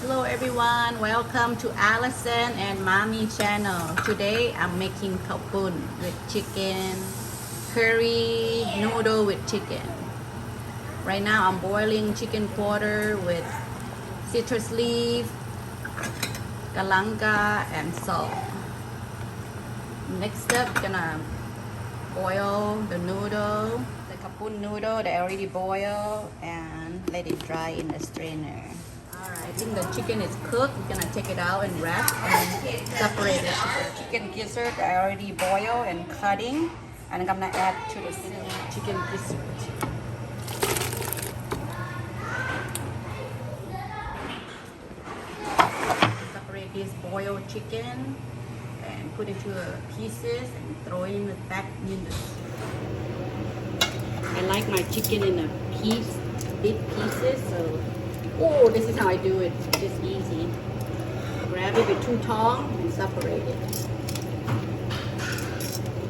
Hello everyone, welcome to Allison and Mommy channel. Today I'm making kapun with chicken, curry, noodle with chicken. Right now I'm boiling chicken quarter with citrus leaf, galanga and salt. Next up, gonna boil the noodle, the kapun noodle that I already boiled, and let it dry in the strainer. Alright, I think the chicken is cooked. We're gonna take it out and wrap and separate it. Chicken gizzard I already boiled and cutting, and I'm gonna add to the chicken gizzard. Separate this boiled chicken and put it to pieces and throw it in the back in the soup. I like my chicken in a big pieces, so oh, this is how I do it. Just easy. Grab it with two tongs and separate it.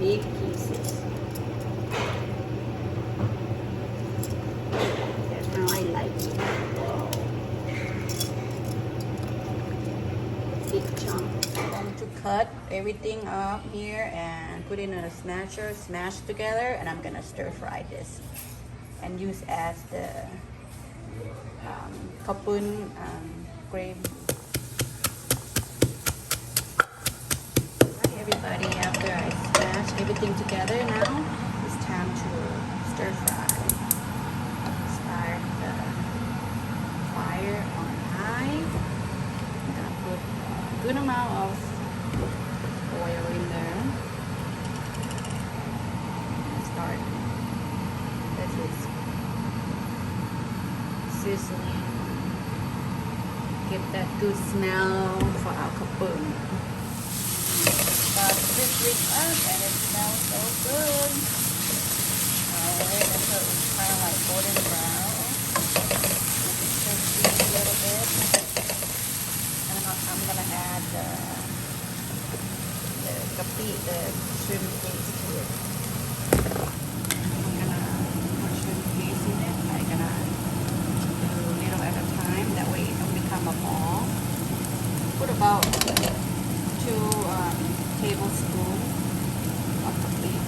Big pieces. That's how I like it. Wow. Big chunk. I'm going to cut everything up here and put in a smasher, smash together, and I'm gonna stir fry this and use as the kapun gravy. Right, everybody, after I smash everything together now, it's time to stir fry. Start the fire on high. I'm gonna put a good amount of oil in there. And start. This is sizzling. Get that good smell for our kapun. Start sizzling up and it smells so good. Alright, so it's kind of like golden brown. Sizzling a little bit. And I'm gonna add the gapi, the shrimp paste to it. I'm gonna put shrimp paste in it. I'm gonna little at a time, that way it don't become a ball. Put about 2 tablespoons of the beef.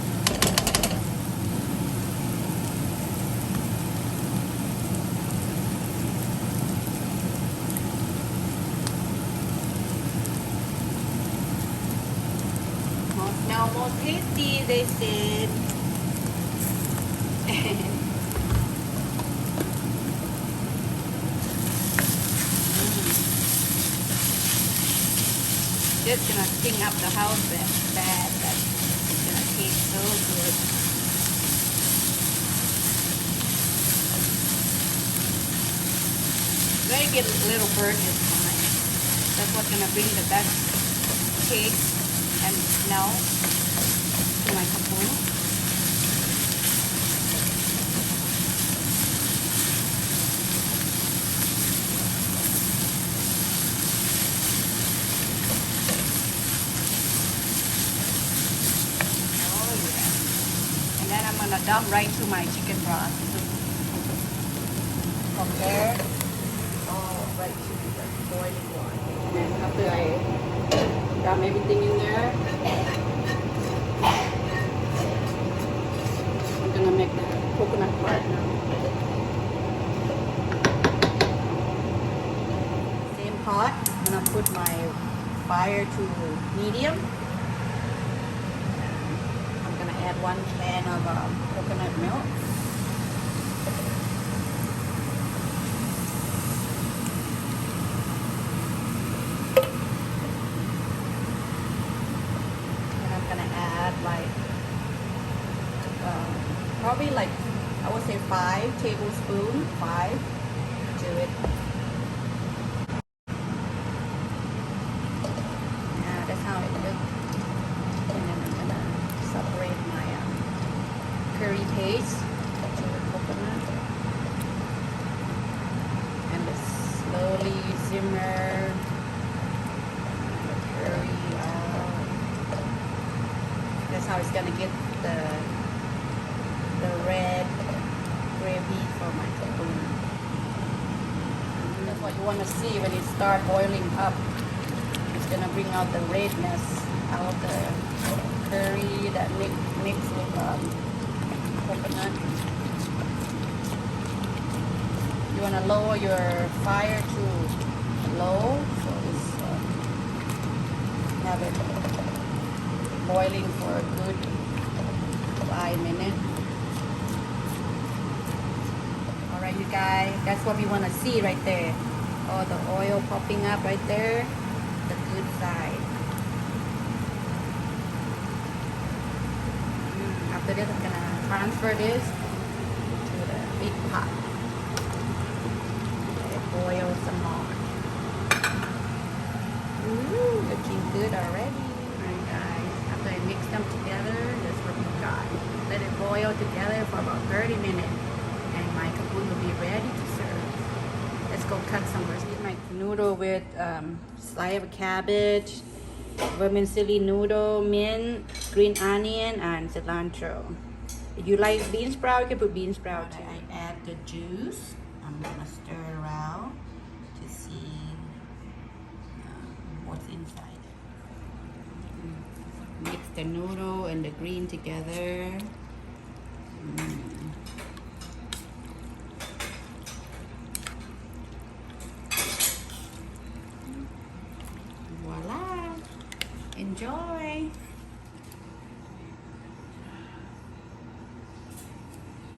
Now more tasty, they said. Just gonna sting up the house bad, but it's gonna taste so good. Very good little bird this time. That's what's gonna bring the best taste and smell to my kapun. I'm gonna dump right to my chicken broth. From there, right to the boiling water. And then after I dump everything in there, I'm gonna make the coconut part now. Same pot, I'm gonna put my fire to medium. Add 1 can of coconut milk. And I'm gonna add like probably like I would say 5 tablespoons, 5 to it. Yeah, that's how it looks. And then I'm gonna separate my curry paste to the coconut and slowly simmer the curry out. That's how it's gonna get the red gravy for my kapun. That's what you want to see when it start boiling up. It's gonna bring out the redness out of the curry that mix with coconut. You wanna lower your fire to low, so it's have it boiling for a good 5 minutes. Alright, you guys, that's what we want to see right there. All the oil popping up right there, the good side. After this, I'm gonna transfer this to the big pot. Let it boil some more. Ooh, looking good already. Alright guys, after I mix them together, that's what we got. Let it boil together for about 30 minutes and my kapun will be ready to serve. Let's go cut some my noodle with slice of cabbage, vermicelli noodle, mint, green onion, and cilantro. If you like bean sprout, you can put bean sprout too. I add the juice. I'm gonna stir around to see what's inside. Mix the noodle and the green together. Voila! Enjoy!